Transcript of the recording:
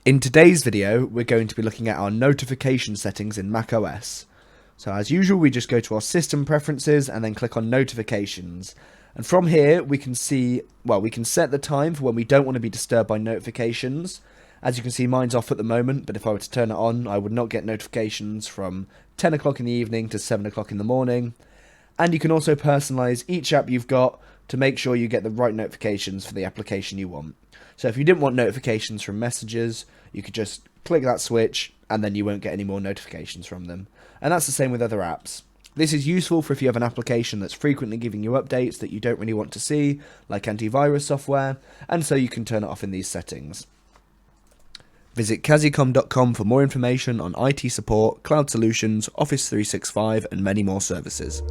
In today's video, we're going to be looking at our notification settings in macOS. So as usual, we just go to our system preferences and then click on notifications. And from here, we can see, we can set the time for when we don't want to be disturbed by notifications. As you can see, mine's off at the moment, but if I were to turn it on, I would not get notifications from 10 o'clock in the evening to 7 o'clock in the morning. And you can also personalize each app you've got to make sure you get the right notifications for the application you want. So if you didn't want notifications from messages, you could just click that switch and then you won't get any more notifications from them. And that's the same with other apps. This is useful for if you have an application that's frequently giving you updates that you don't really want to see, like antivirus software, and so you can turn it off in these settings. Visit kazzicom.com for more information on IT support, cloud solutions, Office 365, and many more services.